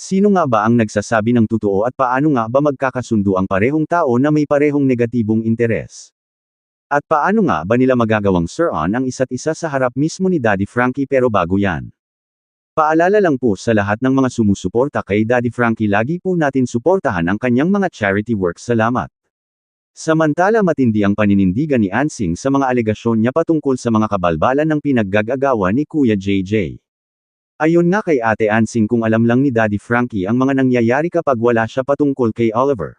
Sino nga ba ang nagsasabi ng totoo at paano nga ba magkakasundo ang parehong tao na may parehong negatibong interes? At paano nga ba nila magagawang sir-on ang isa't isa sa harap mismo ni Daddy Frankie? Pero bago yan, paalala lang po sa lahat ng mga sumusuporta kay Daddy Frankie, lagi po natin suportahan ang kanyang mga charity works. Salamat. Samantala, matindi ang paninindigan ni Ansing sa mga alegasyon niya patungkol sa mga kabalbalan ng pinaggagagawa ni Kuya JJ. Ayon nga kay Ate Ansing, kung alam lang ni Daddy Frankie ang mga nangyayari kapag wala siya patungkol kay Oliver.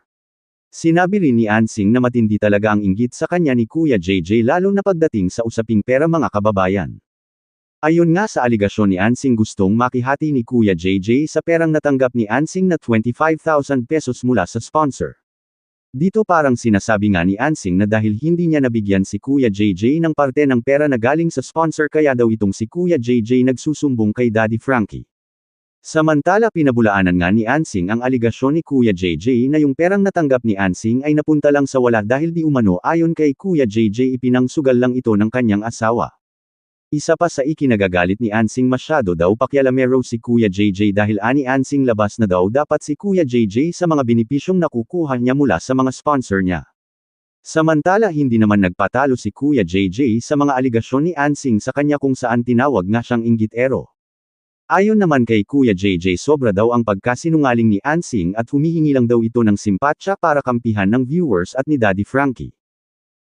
Sinabi rin ni Ansing na matindi talaga ang inggit sa kanya ni Kuya JJ, lalo na pagdating sa usaping pera, mga kababayan. Ayon nga sa aligasyon ni Ansing, gustong makihati ni Kuya JJ sa perang natanggap ni Ansing na 25,000 pesos mula sa sponsor. Dito parang sinasabi nga ni Ansing na dahil hindi niya nabigyan si Kuya JJ ng parte ng pera na galing sa sponsor, kaya daw itong si Kuya JJ nagsusumbong kay Daddy Frankie. Samantala, pinabulaanan nga ni Ansing ang aligasyon ni Kuya JJ na yung perang natanggap ni Ansing ay napunta lang sa wala dahil di umano ayon kay Kuya JJ ipinangsugal lang ito ng kanyang asawa. Isa pa sa ikinagagalit ni Ansing, masyado daw pakialamero si Kuya JJ dahil ani Ansing labas na daw dapat si Kuya JJ sa mga benepisyong nakukuha niya mula sa mga sponsor niya. Samantala, hindi naman nagpatalo si Kuya JJ sa mga aligasyon ni Ansing sa kanya, kung saan tinawag nga siyang inggitero. Ayon naman kay Kuya JJ, sobra daw ang pagkasinungaling ni Ansing at humihingi lang daw ito ng simpatya para kampihan ng viewers at ni Daddy Frankie.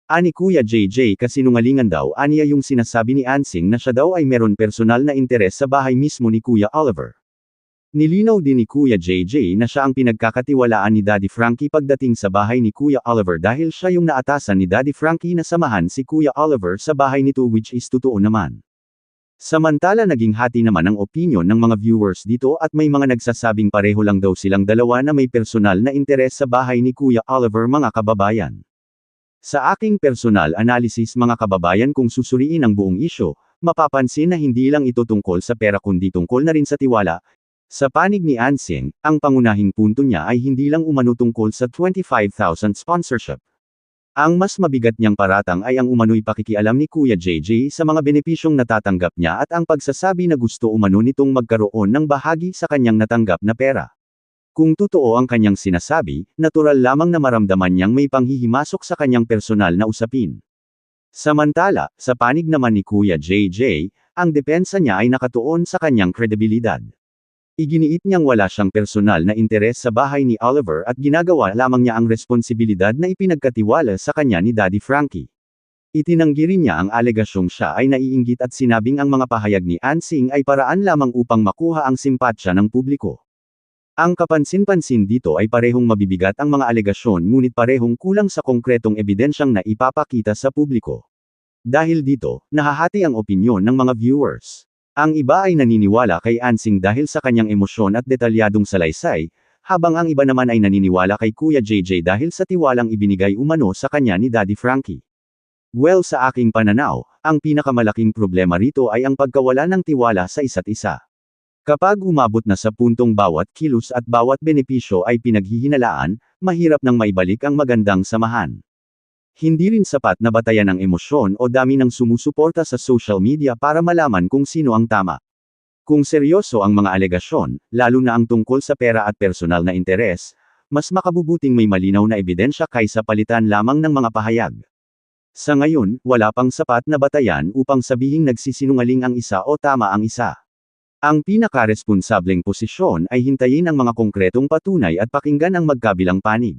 Ani Kuya JJ, kasinungalingan daw aniya yung sinasabi ni Ansing na siya daw ay meron personal na interes sa bahay mismo ni Kuya Oliver. Nilinaw din ni Kuya JJ na siya ang pinagkakatiwalaan ni Daddy Frankie pagdating sa bahay ni Kuya Oliver dahil siya yung naatasan ni Daddy Frankie na samahan si Kuya Oliver sa bahay nito, which is totoo naman. Samantala, naging hati naman ang opinyon ng mga viewers dito at may mga nagsasabing pareho lang daw silang dalawa na may personal na interes sa bahay ni Kuya Oliver, mga kababayan. Sa aking personal analysis, mga kababayan, kung susuriin ang buong isyo, mapapansin na hindi lang ito tungkol sa pera kundi tungkol na rin sa tiwala. Sa panig ni Ansing, ang pangunahing punto niya ay hindi lang umano tungkol sa 25,000 sponsorship. Ang mas mabigat niyang paratang ay ang umano'y pakikialam ni Kuya JJ sa mga benepisyong natatanggap niya at ang pagsasabi na gusto umano nitong magkaroon ng bahagi sa kanyang natanggap na pera. Kung totoo ang kanyang sinasabi, natural lamang na maramdaman niyang may panghihimasok sa kanyang personal na usapin. Samantala, sa panig naman ni Kuya JJ, ang depensa niya ay nakatuon sa kanyang kredibilidad. Iginiit niyang wala siyang personal na interes sa bahay ni Oliver at ginagawa lamang niya ang responsibilidad na ipinagkatiwala sa kanya ni Daddy Frankie. Itinanggi rin niya ang alegasyong siya ay naiinggit at sinabing ang mga pahayag ni Ansing ay paraan lamang upang makuha ang simpatsya ng publiko. Ang kapansin-pansin dito ay parehong mabibigat ang mga alegasyon, ngunit parehong kulang sa konkretong ebidensyang na ipapakita sa publiko. Dahil dito, nahahati ang opinyon ng mga viewers. Ang iba ay naniniwala kay Ansing dahil sa kanyang emosyon at detalyadong salaysay, habang ang iba naman ay naniniwala kay Kuya JJ dahil sa tiwalang ibinigay umano sa kanya ni Daddy Frankie. Well, sa aking pananaw, ang pinakamalaking problema rito ay ang pagkawala ng tiwala sa isa't isa. Kapag umabot na sa puntong bawat kilos at bawat benepisyo ay pinaghihinalaan, mahirap nang maibalik ang magandang samahan. Hindi rin sapat na batayan ang emosyon o dami ng sumusuporta sa social media para malaman kung sino ang tama. Kung seryoso ang mga alegasyon, lalo na ang tungkol sa pera at personal na interes, mas makabubuting may malinaw na ebidensya kaysa palitan lamang ng mga pahayag. Sa ngayon, wala pang sapat na batayan upang sabihing nagsisinungaling ang isa o tama ang isa. Ang pinakaresponsableng posisyon ay hintayin ang mga konkretong patunay at pakinggan ang magkabilang panig.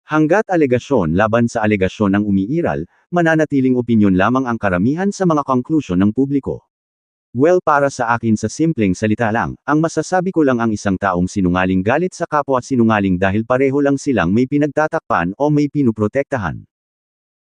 Hanggat alegasyon laban sa alegasyon ang umiiral, mananatiling opinyon lamang ang karamihan sa mga konklusyon ng publiko. Well, para sa akin, sa simpleng salita lang, ang masasabi ko lang, ang isang taong sinungaling galit sa kapwa sinungaling dahil pareho lang silang may pinagtatakpan o may pinuprotektahan.